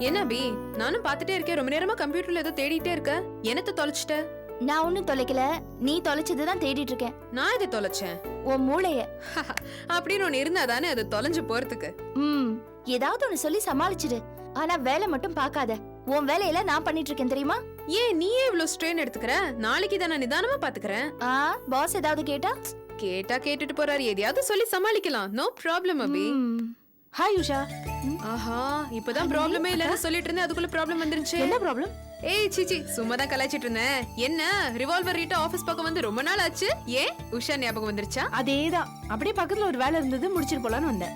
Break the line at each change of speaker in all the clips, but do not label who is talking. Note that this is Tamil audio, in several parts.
என்ன பி, நானும் பாத்துட்டே இருக்கேன். ரொம்ப நேரமா கம்ப்யூட்டர்ல ஏதோ தேடிட்டே இருக்க. என்னத்த தொலைச்சிட்ட?
நான் ஒண்ணும் தொலைக்கல, நீ தொலைச்சதுதான் தேடிட்டு இருக்கேன்.
நான் எதை தொலைச்சேன்?
உன் மூளைய.
அப்படின்னு ஒண்ணு இருந்தா தானே அது தொலைஞ்சு போறதுக்கு.
ஏதாவது ஒண்ணு சொல்லி சமாளிச்சிடு. ஆனா வேலை மட்டும் பாக்காத. உன் வேலையில நான் பண்ணிட்டு இருக்கேன் தெரியுமா?
ஏன் நீயே இவ்ளோ ஸ்ட்ரெயின் எடுத்துக்கற? நாளைக்கு தான் நான் நிதானமா பாத்துக்கறேன்.
பாஸ் ஏதாவது கேட்டா
கேட்டுட்டு போறாரு. எதையாவது சொல்லி சமாளிக்கலாம். நோ ப்ராப்ளம் அபி.
ஹாய் உஷா.
ஆஹா, இப்பதான் ப்ராப்ளமே இல்லன்னு சொல்லிட்டு இருந்தேன், அதுக்குள்ள ப்ராப்ளம் வந்துருச்சு.
என்ன ப்ராப்ளம்?
ஏய் சீச்சி, சும்மா தான் கலாய்ச்சிட்டு இருந்தேன். என்ன ரிவால்வர் ரீட்டா ஆபீஸ் பக்கம் வந்து ரொம்ப நாள் ஆச்சு. ஏன் உஷா ஞாபகம் வந்துருச்சா?
அதேதான். அப்படியே பக்கத்துல ஒரு வேலை இருந்தது, முடிச்சிட்டு போலான்னு வந்தேன்.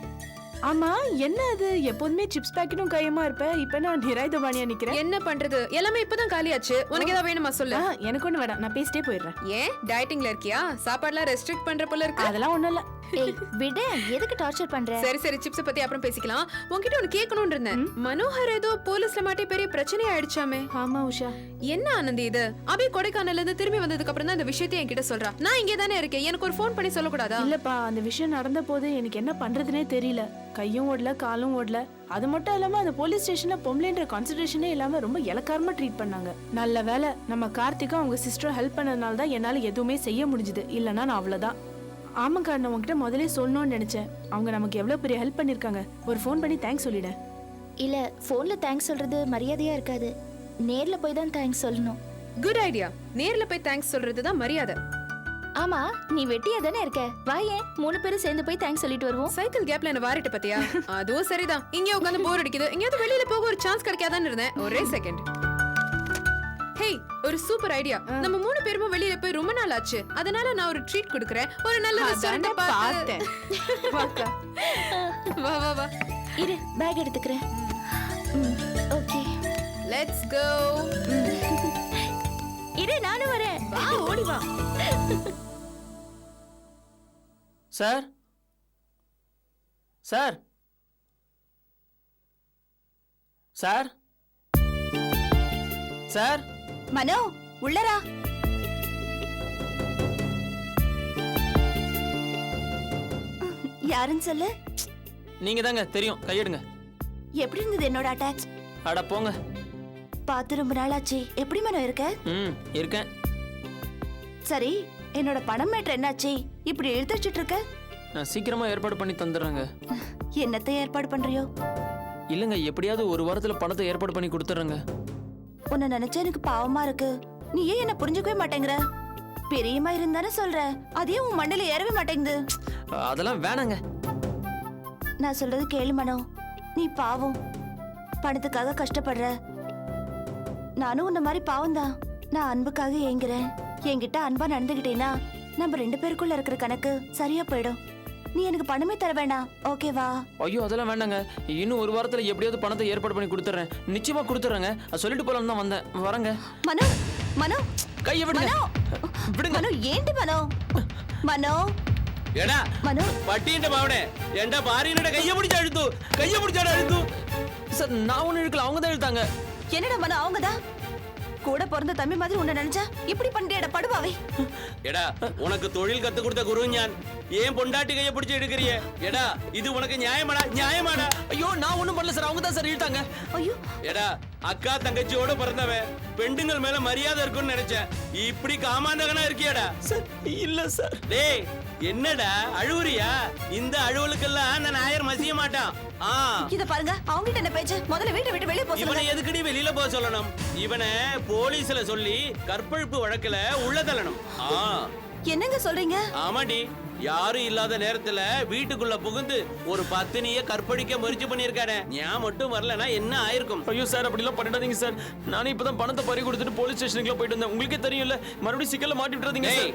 ஆமா, என்ன அது எப்போதுமே சிப்ஸ் பாக்கெட்டும் கையமா இருப்ப, இப்ப நான் நிராயுதபாணியா நிக்கிறேன்.
என்ன பண்றது, எல்லாமே இப்பதான் காலியாச்சு. உனக்கு ஏதாவது வேணுமா சொல்லு.
எனக்கு ஒண்ணு வேணாம், நான் பேசிட்டே போயிடுறேன்.
ஏன் டயட்டிங்ல இருக்கியா? சாப்பாடுலாம் ரெஸ்ட்ரிக்ட் பண்ற போல இருக்கு.
அதெல்லாம் ஒண்ணும் இல்ல.
ஏய் விடு, எதுக்கு டார்ச்சர் பண்ற?
சரி சரி, சிப்ஸ் பத்தி அப்புறம் பேசிக்கலாம். உன்கிட்ட ஒன்னு கேட்கணும்னு இருந்தேன். மனோகர் ஏதோ போலீஸ்ல மாட்டி பெரிய பிரச்சனை ஆயிடுச்சாமே.
ஆமா உஷா.
என்ன ஆனந்தி இது? அபி கொடைக்கானல்ல இருந்து திரும்பி வந்ததுக்கு அப்புறம் தான் இந்த விஷயத்தை என்கிட்ட சொல்றா. நான் இங்கே தானே இருக்கேன், எனக்கு ஒரு ஃபோன் பண்ணி சொல்லக்கூடாதா?
இல்லப்பா, அந்த விஷயம் நடந்த போது எனக்கு என்ன பண்றதுனே தெரியல. கையும் ஓடல, காலும் ஓடல. அது மட்டும் இல்லாம அந்த போலீஸ் ஸ்டேஷன்ல பொம்பளைன்ற கான்சென்ட்ரேஷனே இல்லாம ரொம்ப இலக்காரமா ட்ரீட் பண்ணாங்க. நல்ல வேலை நம்ம கார்த்திகா அவங்க சிஸ்டர் ஹெல்ப் பண்ணதுனால தான் என்னால எதுவுமே செய்ய முடிஞ்சது. இல்லனா நான் அவ்வளவுதான். ஆமாக்கா, நான் உங்ககிட்ட முதலே சொல்லணும்னு நினைச்சேன். அவங்க நமக்கு எவ்வளவு பெரிய ஹெல்ப் பண்ணிருக்காங்க. ஒரு ஃபோன் பண்ணி தேங்க்ஸ் சொல்லிட.
இல்ல, போன்ல தேங்க்ஸ் சொல்றது மரியாதையா இருக்காது. நேர்ல போய் தான் தேங்க்ஸ் சொல்லணும்.
Good idea. நேர்ல போய் தேங்க்ஸ் சொல்றதுதான் மரியாதை.
ஆமா, நீ வெட்டியா தானே இருக்க. வாயே, 3 பேரும் சேர்ந்து போய் தேங்க்ஸ் சொல்லிட்டு வருவோம்.
சைக்கிள் கேப்ல என்ன வாரிட்டு பத்தியா? அதுவும் சரிதான். இங்கே உட்காந்து போர் அடிக்குது. எங்கேயாவது வெளியில போக ஒரு சான்ஸ் கிடைக்காதான்னு இருந்தேன். ஒரே செகண்ட். ஹேய், ஒரு சூப்பர் ஐடியா. நம்ம 3 பேரும் வெளியில போய் ரொம்ப நாள் ஆச்சு. அதனால நான் ஒரு ட்ரீட் கொடுக்கறேன். ஒரு நல்ல ரெஸ்டாரன்ட்
பார்த்தேன்.
வா வா வா.
இரு, பேக் எடுத்துக்கறேன். Okay,
let's go.
இரு, நானும் வரேன்.
வா, ஓடி வா.
Sir sir sir sir
Mano, உள்ளரா. யாருன்னு சொல்லு.
நீங்க தாங்க, தெரியும். கையெடுங்க.
எப்படி இருந்தது என்னோட அட்டாச்?
அட போங்க.
பார்த்து ரொம்ப நாள் ஆச்சு. எப்படி மனோ இருக்க?
இருக்கேன்.
சரி, என்னோட பணம் மேட்ரு என்னாச்சு? இப்படி எழுதிச்சிட்டு இருக்க.
நான் சீக்கிரமா ஏற்பாடு பண்ணி தந்துடுறேங்க.
என்னத்தை ஏற்பாடு பண்றியோ?
இல்லங்க, எப்படியாவது ஒரு வாரத்துல பணத்தை ஏற்பாடு பண்ணி கொடுத்துறேங்க.
உன்னை நினைச்சா எனக்கு பாவமா இருக்கு. நீ ஏன் என்ன புரிஞ்சுக்கவே மாட்டேங்கிற? பெரியமா இருந்தானே சொல்ற, அதே உன் மண்டையில ஏறவே மாட்டேங்குது.
அதெல்லாம் வேணாங்க.
நான் சொல்றது கேளு மனோ. நீ பாவம், பணத்துக்காக கஷ்டப்படுற. நானும் உன்ன மாதிரி பாவம் தான். நான் அன்புக்காக ஏங்குறேன். என்கிட்ட அன்பா நடந்துகிட்டேனா நம்ம 2 பேருக்குள்ள இருக்கிற கணக்கு சரியா போயிடும். நீ எனக்கு பணமே தர வேண்டாம், ஓகேவா?
ஐயோ, அதெல்லாம் வேண்டாங்க. இன்னும் ஒரு வாரத்துல எப்படியாவது பணத்தை ஏற்பாடு பண்ணி கொடுத்துறேன். நிச்சயமா கொடுத்துறேங்க. சொல்லிட்டு போலாம் தான் வந்தேன். வரங்க.
மனோ, மனோ,
கையை விடுங்க.
விடுங்க. மனோ, ஏண்டி மனோ? மனோ,
എടാ
மனோ,
പട്ടീന്റെ മാവനെ എന്റെ ഭാര്യയുടെ കയ്യെ പിടിച്ചാണ് അഴുത്തു.
சார், நான் ஒண்ணு இழுக்கல, அவங்க தான் இழுத்தாங்க.
என்னடா மனோ? அவங்கதான் கூட பிறந்த தம்பி மாதிரி உன்னை நினைச்சா இப்படி பண்றியடா படுவாவே.
എടാ ഉനക്ക് തൊഴിൽ കത്ത് കൊടുത്ത ഗുരു ഞാൻ ஏன் பொண்டாட்டி கையை பிடிச்சு எடுக்கறியே? எடா இது உனக்கு நியாயமாடா?
ஐயோ, நான் ஒண்ணும் பண்ணல சார், அவங்க தான் சார் இழுத்தாங்க.
ஐயோ,
எடா அக்கா தங்கச்சியோட பிறந்தவன், பெண்டுங்கள் மேல மரியாதை இருக்கும்னு நினைச்சேன். இப்படி காமாந்தகனா இருக்கியாடா?
சார், இல்ல சார்.
டேய், என்னடா அழுவுறியா? இந்த அழுவலுக்கெல்லாம் நான் ஆயர் மசிய மாட்டான்.
இத பாருங்க, அவங்க கிட்ட என்ன பேச்சு? முதல்ல வீட்டை விட்டு வெளியே போக
இவனை
சொல்லுங்க.
எதுக்கடி வெளியில போக சொல்லணும்? இவனை போலீஸ்ல சொல்லி கற்பழிப்பு வழக்குல உள்ள தள்ளணும்.
என்னங்க சொல்றீங்க?
ஆமாடி, யாரும் இல்லாத நேரத்துல வீட்டுக்குள்ள புகுந்து ஒரு பத்தினிய கற்பழிக்க முயற்சி பண்ணிருக்கானே. ஞான் மட்டும் வரலனா என்ன ஆயிருக்கும்?
ஐயோ சார், அப்படி எல்லாம் பண்ணிடாதீங்க சார். நானே இப்பதான் பணத்தை பறி கொடுத்துட்டு போலீஸ் ஸ்டேஷனுக்குள்ள போயிட்டு வந்தேன். உங்களுக்கே தெரியும்ல, மறுபடியும் சிக்கல்ல மாட்டி விட்டுறாதீங்க சார்.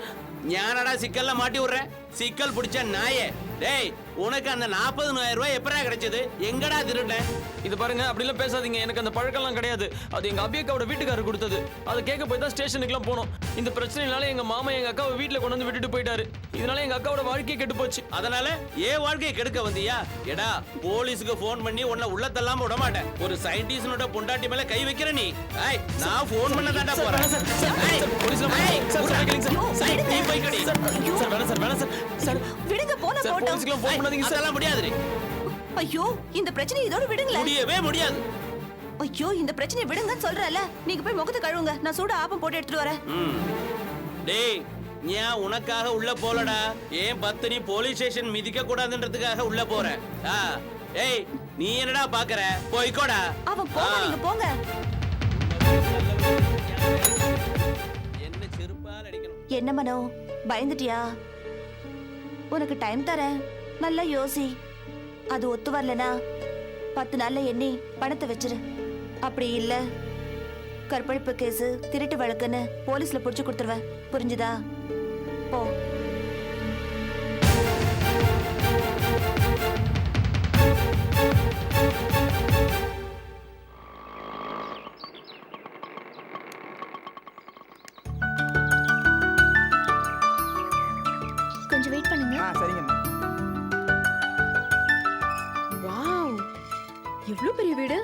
ஞானடா சிக்கல்ல மாட்டி விடுறேன்? சிக்கல் பிடிச்ச நாயே. டேய், உனக்கு அந்த 40,000 ரூபாய் எப்படா கிடைச்சது? எங்கடா திருட்டேன்?
இது பாருங்க, அப்படி எல்லாம் பேசாதீங்க. எனக்கு அந்த பழக்கம்லாம் கிடையாது. அது எங்க அபியக்காவோட வீட்டுக்காரர் கொடுத்தது. அதை கேட்க போய் தான் ஸ்டேஷனுக்குலாம் போனோம். இந்த பிரச்சனைனால எங்க மாமா எங்க அக்காவை வீட்டுல கொண்டு வந்து விட்டுட்டு போயிட்டாரு. இதனால எங்க அக்காவோட வாழ்க்கையை கெட்டு போச்சு.
அதனால ஏன் வாழ்க்கையை கெடுக்க வந்தியா? எடா, போலீஸுக்கு போன் பண்ணி உன்னை உள்ள தள்ளாம விட மாட்டேன். ஒரு சயின்டிஸ்டோட பொண்டாட்டி மேல கை வைக்கிற நீ. நான் போன் பண்ண தாண்டா போறேன்.
விடுங்க, போன போட்டோம்.
அதெல்லாம் முடியாது.
ஐயோ, இந்த பிரச்சனை இதோட விடுங்களேன்.
முடியவே முடியாது.
ஐயோ இந்த பிரச்சனை விடுங்கன்னு சொல்றல. நீங்க போய் முகத்தை கழுவுங்க, நான் சூட ஆப்பம் போட்டு எடுத்துட்டு வரேன்.
டேய் ஏன் உனக்காக உள்ள போலடா, ஏன் பத்தினி போலீஸ் ஸ்டேஷன் மிதிக்க கூடாதுன்றதுக்காக உள்ள போறேன். ஏய் நீ என்னடா பாக்குற, போய்க்கோடா.
அவன் போங்க, நீங்க போங்க.
என்ன செருப்பால் அடிக்கணும்.
என்ன மனோ, பயந்துட்டியா? உனக்கு டைம் தரேன், நல்லா யோசி. அது ஒத்து வரலனா 10 நாள்ல எண்ணி பணத்தை வச்சிரு. அப்படி இல்ல கற்பழிப்பு கேஸ், திருட்டு வழக்குன்னு போலீஸ்ல புடிச்சு கொடுத்துருவேன். புரிஞ்சுதா? போ.
கொஞ்சம் வெயிட் பண்ணுங்க.
சரிங்கம்மா.
வாவ், எவ்வளவு பெரிய வீடு.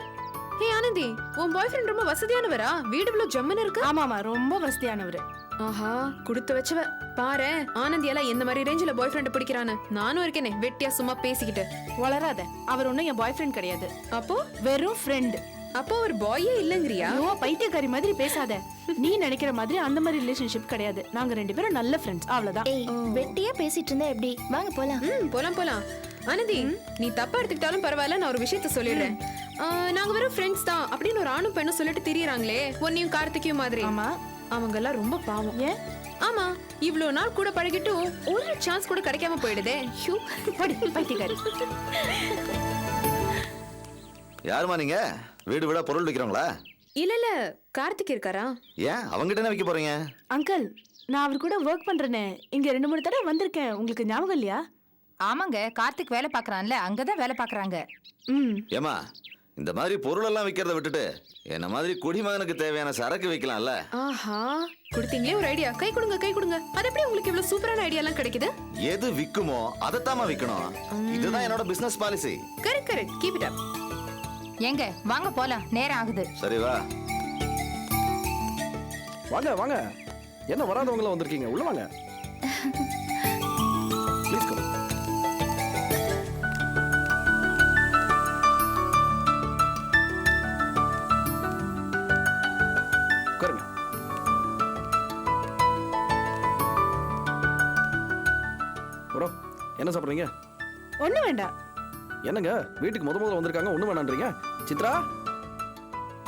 ஹே ஆனந்தி, உன் பாய் ஃப்ரெண்ட் ரொம்ப வசதியானவரா? வீடு இவ்வளவு ஜம்முன்னு இருக்கு.
ஆமாமா, ரொம்ப வசதியானவரு.
ஆஹா, கொடுத்து வச்சவ. பாரு ஆனந்தி எல்லாம் எந்த மாதிரி ரேஞ்சில பாய் ஃப்ரெண்ட் பிடிக்கிறான்னு. நானும் இருக்கேனே வெட்டியா சும்மா பேசிக்கிட்டு.
வளராத, அவர் ஒன்னும் என் பாய் ஃப்ரெண்ட் கிடையாது.
அப்போ
வெறும் ஃப்ரெண்ட்.
அப்போ ஒரு பாயே இல்லங்கறியா?
ஐயோ பைத்தியக்காரி மாதிரி பேசாத. நீ நினைக்கிற மாதிரி அந்த மாதிரி ரிலேஷன்ஷிப் கிடையாது. நாங்க 2 பேரும் நல்ல ஃப்ரெண்ட்ஸ், அவ்வளவுதான்.
ஏய், வெட்டியா பேசிட்டு இருந்தா எப்படி? வாங்க போலாம்.
போலாம் போலாம். ஆனந்தி, நீ தப்பா எடுத்துக்கிட்டாலும் பரவாயில்ல, நான் ஒரு விஷயத்த சொல்லிடுறேன். நாங்க வெறும் ஃப்ரெண்ட்ஸ் தான் அப்படின்னு ஒரு ஆணும் பெண்ணும் சொல்லிட்டு திரியறாங்களே, உன்னையும் கார்த்திகையும் மாதிரி.
ஆமா,
அவங்க எல்லாம் ரொம்ப பாவம்.
ஏன்?
ஆமா, இவ்ளோ நாள் கூட பழகிட்டு ஒரு சான்ஸ் கூட கிடைக்காம போயிடுதே. ஐயோ,
பைத்தியக்காரி.
யாருமா நீங்க? வீடு வீடா பொருள் விற்கிறவங்களா?
இல்ல இல்ல, கார்த்திக் இருக்காரா?
ஏன் அவங்ககிட்ட என்ன விற்க போறீங்க?
அங்கிள், நான் அவர் கூட ஒர்க் பண்றேனே, இங்க 2-3 தடவை வந்திருக்கேன். உங்களுக்கு ஞாபகம் இல்லையா?
ஆமாங்க, கார்த்திக் வேலை பாக்குறான்ல, அங்கதான் வேலை பாக்குறாங்க.
ஏமா, இந்த மாதிரி பொருள் எல்லாம் விற்கிறத விட்டுட்டு என்ன மாதிரி குடிமகனுக்கு தேவையான சரக்கு விற்கலாம்ல?
ஆஹா, கொடுத்தீங்களே ஒரு ஐடியா. கை கொடுங்க கை கொடுங்க. அது எப்படி உங்களுக்கு இவ்வளவு சூப்பரான ஐடியா எல்லாம் கிடைக்குது?
எது விக்குமோ அதைத்தாமா விற்கணும். இதுதான் என்னோட business policy.
Correct correct, keep it up.
ஏங்க வாங்க போலாம், நேரம் ஆகுது.
சரி வா.
வாங்க வாங்க. என்ன வராதவங்கள வந்திருக்கீங்க, உள்ள வாங்க. Please come. உட்காருங்க. ப்ரோ, என்ன சாப்பிட்றீங்க?
ஒண்ணு வேண்டாம்.
என்னங்க வீட்டுக்கு முதல்ல வந்திருக்காங்க, ஒண்ணு வேணான்றீங்க? சித்ரா,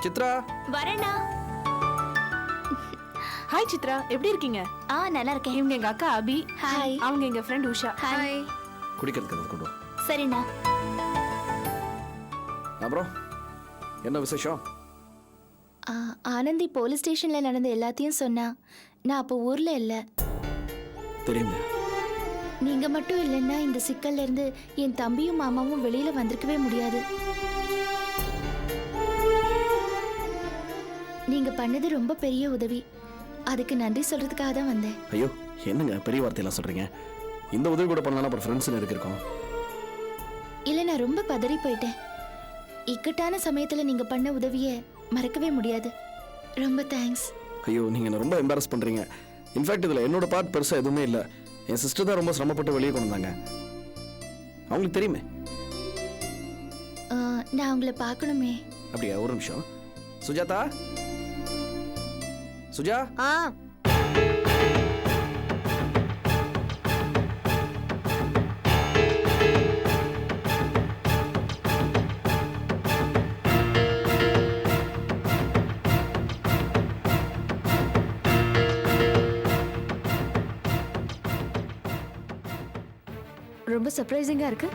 சித்ரா.
வரேனா?
ஹாய் சித்ரா, எப்படி இருக்கீங்க?
நல்லா இருக்கேன்.
இவங்க எங்க அக்கா அபி.
ஹாய்.
அவங்க எங்க ஃப்ரெண்ட் உஷா.
ஹாய்.
குடிக்கிறதுக்கு எதாவது கொண்டு வா.
சரிண்ணா.
அப்புறம் என்ன விசேஷம்?
ஆனந்தி போலீஸ் ஸ்டேஷன்ல நடந்த எல்லாத்தையும் சொன்னா. நான் அப்போ ஊர்ல இல்ல.
தெரியுங்க.
நீங்க மட்டும் இல்லைன்னா இந்த சிக்கல்ல இருந்து என் தம்பியும் மாமாவும் வெளியில வந்திருக்கவே முடியாது. நீங்க பண்ணது ரொம்ப பெரிய உதவி. அதுக்கு நன்றி சொல்றதுக்காக தான் வந்தேன்.
ஐயோ என்னங்க பெரிய வார்த்தையெல்லாம் சொல்றீங்க? இந்த உதவி கூட பண்ணலாம், அப்புறம் ஃப்ரெண்ட்ஸ் எதுக்கு இருக்கோம்?
இல்ல, நான் ரொம்ப பதறி போயிட்டேன். இக்கட்டான சமயத்துல நீங்க பண்ண உதவியை மறக்கவே முடியாது. ரொம்ப தேங்க்ஸ்.
ஐயோ நீங்க என்ன ரொம்ப எம்பாரஸ் பண்றீங்க. இன்ஃபேக்ட் இதுல என்னோட பார்ட் பெருசா எதுவுமே இல்லை. என் சிஸ்டர் தான் ரொம்ப சிரமப்பட்டு வெளியே கொண்டு வந்தாங்க. அவங்களுக்கு தெரியுமே.
நான் உங்களை பார்க்கணுமே.
அப்படியா? ஒரு நிமிஷம். சுஜாதா, சுஜா.
ரொம்ப சர்ப்ரைசிங்கா இருக்கு.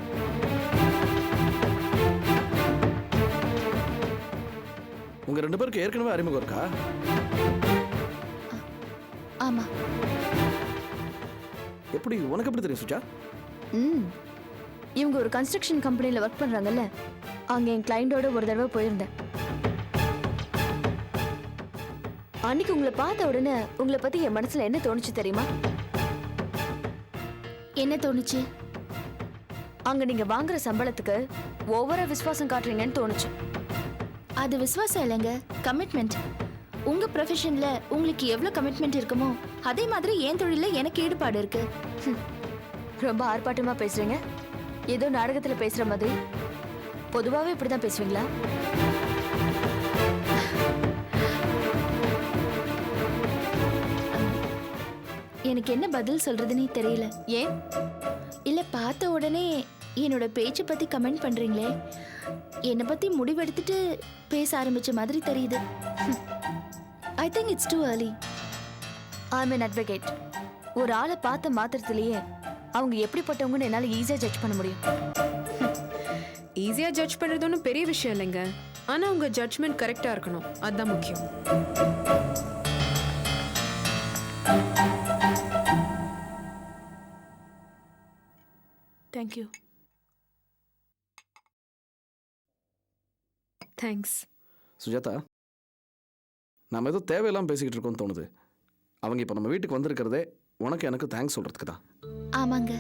உங்க 2 பேருக்கு ஏற்கனவே அறிமுகம் இருக்கா?
ஆமா.
எப்படி? உனக்கு எப்படி தெரியும் சுஜா?
இவங்க ஒரு கன்ஸ்ட்ரக்ஷன் கம்பெனில ஒர்க் பண்றாங்கல்ல, அங்க என் கிளையண்டோட ஒரு தடவை போயிருந்தேன். அன்னைக்கு உங்களை பார்த்த உடனே உங்களை பத்தி என் மனசுல என்ன தோணுச்சு தெரியுமா? என்ன தோணுச்சு? அங்க நீங்க வாங்குற சம்பளத்துக்கு ஓவரா விசுவாசம் காட்டுறீங்கன்னு தோணுச்சு. அது விசுவாசம் இல்லைங்க, கமிட்மெண்ட். உங்க ப்ரொஃபஷன்ல உங்களுக்கு எவ்வளவு கமிட்மெண்ட் இருக்குமோ அதே மாதிரி என் தொழில எனக்கு ஈடுபாடு இருக்கு. ரொம்ப ஆர்ப்பாட்டமா பேசுறீங்க, ஏதோ நாடகத்துல பேசுற மாதிரி. பொதுவாவே இப்படிதான் பேசுவீங்களா? எனக்கு என்ன பதில் சொல்றதுன்னே தெரியல.
ஏன்?
இல்ல பார்த்த உடனே என்னோட பேச்சை பத்தி கமெண்ட் பண்றீங்களே, என்னை பத்தி முடிவெடுத்துட்டு பேச ஆரம்பிச்ச மாதிரி தெரியுது. I think it's too early. I am an advocate. ஒரு ஆளை பார்த்த மாத்திரத்திலேயே அவங்க எப்படிப்பட்டவங்கன்னு என்னால ஈஸியா ஜட்ஜ் பண்ண முடியும்.
ஈஸியா ஜட்ஜ் பண்றது ஒன்றும் பெரிய விஷயம் இல்லைங்க. ஆனா உங்க ஜட்ஜ்மெண்ட் கரெக்டா இருக்கணும், அதுதான் முக்கியம்.
தேங்க்யூ.
தேங்க்ஸ்.
சுஜாதா, நாம ஏதோ தேவையெல்லாம் பேசிக்கிட்டு இருக்கோம்னு தோணுது. அவங்க இப்போ நம்ம வீட்டுக்கு வந்திருக்கிறதே உனக்கு எனக்கு தேங்க்ஸ் சொல்றதுக்கு தான்.
ஆமாங்க,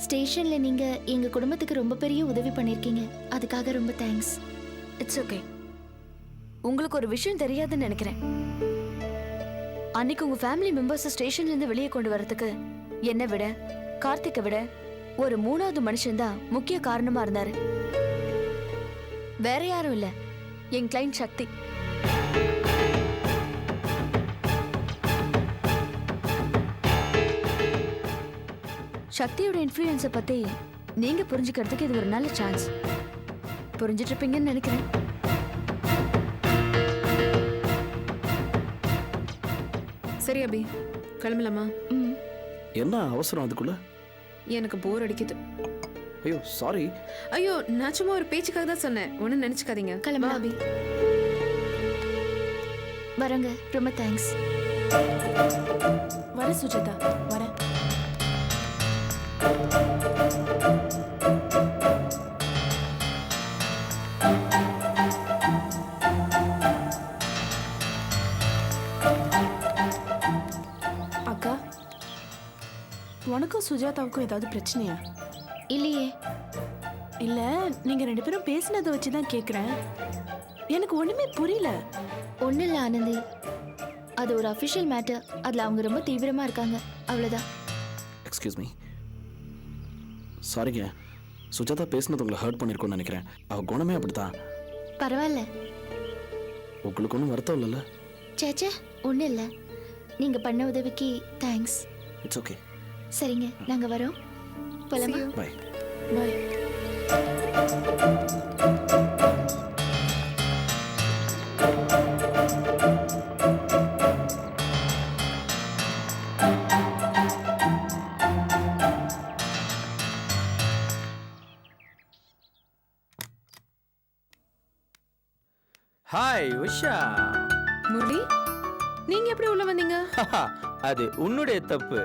ஸ்டேஷன்ல நீங்க எங்க குடும்பத்துக்கு ரொம்ப பெரிய உதவி பண்ணிருக்கீங்க. அதுக்காக ரொம்ப தேங்க்ஸ். It's okay. உங்களுக்கு ஒரு விஷயம் தெரியாதுன்னு நினைக்கிறேன். அன்னைக்கு உங்க ஃபேமிலி மெம்பர்ஸ் ஸ்டேஷன்ல இருந்து வெளியே கொண்டு வரதுக்கு என்னை விட, கார்த்திகை விட ஒரு மூணாவது மனுஷன் தான் முக்கிய காரணமா இருந்தாரு. வேற யாரும் இல்ல, என் கிளைண்ட் சக்தி. சக்தியோட இன்ஃப்ளூயன்ஸை பத்தி நீங்க புரிஞ்சுக்கிறதுக்கு இது ஒரு நல்ல சான்ஸ். புரிஞ்சிட்டு இருப்பீங்கன்னு நினைக்கிறேன்.
சரி அபி, கிளம்பலாமா?
என்ன அவசரம் அதுக்குள்ள?
எனக்கு போர் அடிக்குது.
ஐயோ சாரி.
ஐயோ, நான் சும்மா ஒரு பேச்சுக்காக தான் சொன்னேன், ஒன்றும் நினைச்சுக்காதீங்க.
கிளம்பலாம்.
வா அபி.
வரங்க, ரொம்ப தேங்க்ஸ்.
வர சுஜாதா, வரேன். அக்கா, உனக்கும் சுஜாதாவுக்கும் ஏதாவது பிரச்சனையா?
இல்லையே.
இல்ல, நீங்க ரெண்டு பேரும் பேசினதை வச்சுதான் கேக்குறேன். எனக்கு ஒண்ணுமே புரியல.
ஒன்றும் இல்லை ஆனந்தி, அது ஒரு அஃபிஷியல் மேட்டர். அதில் அவங்க ரொம்ப தீவிரமாக இருக்காங்க, அவ்வளோதான்.
Excuse me. சாரிங்க, சுஜாதா பேசினது உங்களை ஹர்ட் பண்ணியிருக்கோன்னு நினைக்கிறேன். அவள் குணமே அப்படித்தான்.
பரவாயில்ல.
உங்களுக்கு ஒன்றும் வருத்தம் இல்லைல்ல?
சேச்சே, ஒன்றும் இல்லை. நீங்கள் பண்ண உதவிக்கு தேங்க்ஸ்.
It's okay.
சரிங்க, நாங்கள் வரோம். போலாமா?
Bye.
Bye.
Hi Usha.
Murali, நீங்க எப்படி உள்ள வந்தீங்க?
அது உன்னுடைய தப்பு.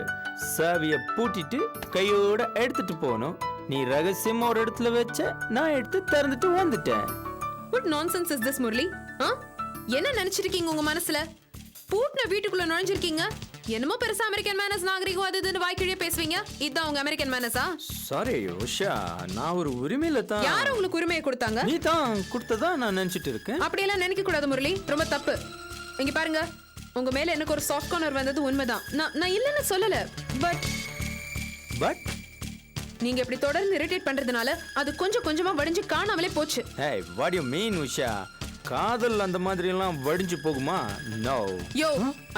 சாவிய பூட்டிட்டு கையோட எடுத்துட்டு போனோம். நீ ரகசியமா ஒரு இடத்துல வச்ச, நான் எடுத்து திறந்துட்டு வந்துட்டேன்.
What nonsense is this, Murali? என்ன நினைச்சிருக்கீங்க உங்க மனசுல? பூட்டின வீட்டுக்குள்ள நுழைஞ்சிருக்கீங்க. என்னமோ பெருசா அமெரிக்கன் மேனஸ் நாகரிகம் அது இதுன்னு வாய்க்கிழியே பேசுவீங்க. இதுதான் உங்க அமெரிக்கன் மேனஸா?
சாரி உஷா, நான் ஒரு உரிமையில தான்.
யார் உங்களுக்கு உரிமையை கொடுத்தாங்க?
நீ தான் கொடுத்ததா நான் நினைச்சிட்டு இருக்கேன்.
அப்படியெல்லாம் நினைக்க கூடாது முரளி, ரொம்ப தப்பு. இங்க பாருங்க, உங்க மேல எனக்கு ஒரு சாஃப்ட் கார்னர் வந்தது உண்மைதான். நான் இல்லைன்னு சொல்லல. பட் நீங்க இப்படி தொடர்ந்து இரிட்டேட் பண்றதுனால அது கொஞ்சம் கொஞ்சமா வடிஞ்சு காணாமலே போச்சு.
Hey, what do you mean Usha? காதல் அந்த மாதிரி எல்லாம் வடிஞ்சு போகுமா? நோ.
யோ,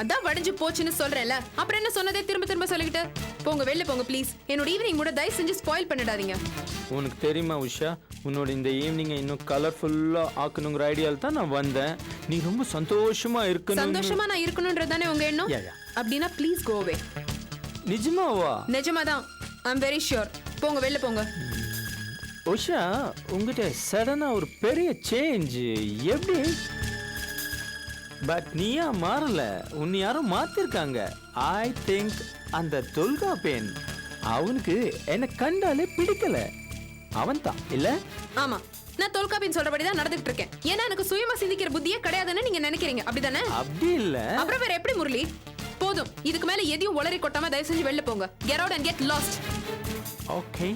அதான் வடிஞ்சு போச்சுன்னு சொல்றேன்ல, அப்புறம் என்ன சொன்னதே திரும்ப திரும்ப சொல்லிக்கிட்டு? போங்க, வெளில போங்க ப்ளீஸ். என்னோட ஈவினிங் கூட தயவு செஞ்சு ஸ்பாயில் பண்ணிடாதீங்க.
உனக்கு தெரியுமா உஷா, உன்னோட இந்த ஈவினிங்கை இன்னும் கலர்ஃபுல்லா ஆக்கணுங்கிற ஐடியால தான் நான் வந்தேன். நீ ரொம்ப சந்தோஷமா இருக்கணும்.
சந்தோஷமா நான் இருக்கணும்ன்றதானே உங்க எண்ணம்? அப்படின்னா ப்ளீஸ் கோ அவே.
நிஜமாவா?
நிஜமாதான். ஐ அம் வெரி ஷூர். போங்க, வெளில போங்க.
உஷா, உங்ககிட்ட சடனா ஒரு பெரிய சேஞ்ச் எப்படி? பட் நீயா மாறல, உன்னை யாரும் மாத்திருக்காங்க. ஐ திங்க் அந்த துல்கா பெண், அவனுக்கு என்ன கண்டாலே பிடிக்கல. அவன் தான் இல்ல?
ஆமா, நான் தொல்காப்பின்னு சொல்றபடிதான் நடந்துட்டு இருக்கேன். ஏன்னா எனக்கு சுயமா சிந்திக்கிற புத்தியே கிடையாதுன்னு நீங்க நினைக்கிறீங்க, அப்படிதானே?
அப்படி இல்ல.
அப்புறம் வேற எப்படி முரளி? போதும், இதுக்கு மேல எதையும் உளறி கொட்டாம தயவு செஞ்சு வெளில போங்க. Get out and get lost.
Okay.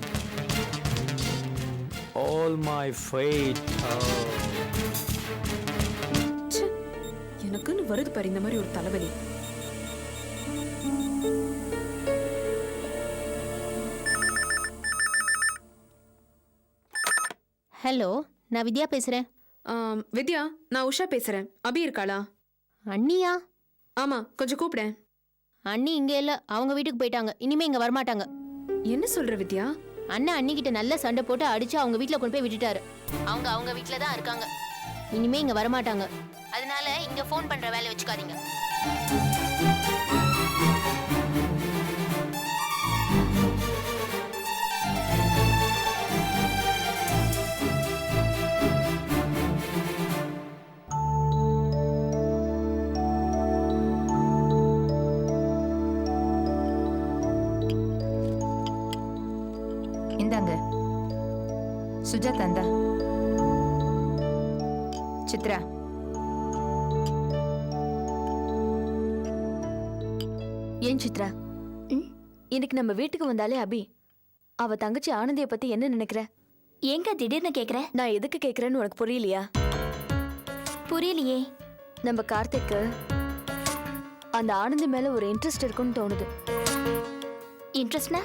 All my fate.
எனக்குன்னு வருது பாரு இந்த மாதிரி ஒரு தலைவலி.
ஹலோ, நான் வித்யா பேசுறேன்.
வித்யா, நான் உஷா பேசுறேன். அபி இருக்காளா?
அண்ணியா?
ஆமா, கொஞ்சம் கூப்பிடேன்.
அண்ணி இங்க இல்ல, அவங்க வீட்டுக்கு போயிட்டாங்க. இனிமே இங்க வரமாட்டாங்க.
என்ன சொல்ற வித்யா?
அண்ணா அண்ணி கிட்ட நல்ல சண்டை போட்டு அடிச்சு அவங்க வீட்ல கொண்டு போய் விட்டுட்டாரு. அவங்க வீட்ல தான் இருக்காங்க. இனிமே இங்க வரமாட்டாங்க. அதனால இங்க ஃபோன் பண்ற வேலை வச்சுக்காதீங்க.
இந்தாங்க சுஜாதா, இந்தா. சித்ரா,
ஏன் சித்ரா, இன்னைக்கு நம்ம வீட்டுக்கு வந்தாலே அபி, அவ தங்கச்சி ஆனந்திய பத்தி என்ன நினைக்கிற?
ஏங்க திடீர்னு கேக்குற?
நான் எதுக்கு கேக்குறேன்னு உனக்கு புரியலையா?
புரியலையே.
நம்ம கார்த்திக்கு அந்த ஆனந்தி மேல ஒரு இன்ட்ரெஸ்ட் இருக்குன்னு தோணுது.
இன்ட்ரெஸ்ட்னா?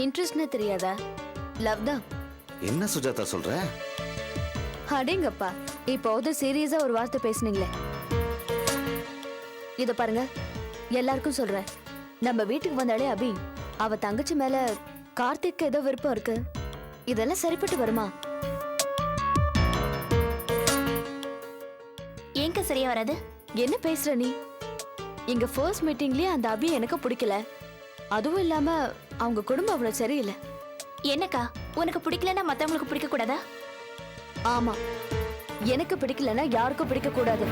இன்ட்ரெஸ்ட்னு தெரியாதா? லவ் தான்.
என்ன சுஜாதா சொல்ற?
அடேங்கப்பா, இப்போது சீரியஸா ஒரு வார்த்தை பேசுனீங்களே. இத பாருங்க, எல்லாருக்கும் சொல்றேன், நம்ம வீட்டுக்கு வந்தாலே அபி, அவ தங்கச்சி மேல கார்த்திக் ஏதோ விருப்பம் இருக்கு. இதெல்லாம் சரிப்பட்டு வருமா?
ஏங்க சரியா வராது?
என்ன பேசுற நீ? இங்க ஃபர்ஸ்ட் மீட்டிங்லயே அந்த அபி எனக்கு பிடிக்கல. அதுவும் இல்லாம அவங்க குடும்பம் அவ்வளவு சரியில்லை.
என்னக்கா, உனக்கு பிடிக்கலன்னா மத்தவங்களுக்கு பிடிக்க கூடாதா?
ஆமா, எனக்கு பிடிக்கலன்னா யாருக்கும் பிடிக்க கூடாது.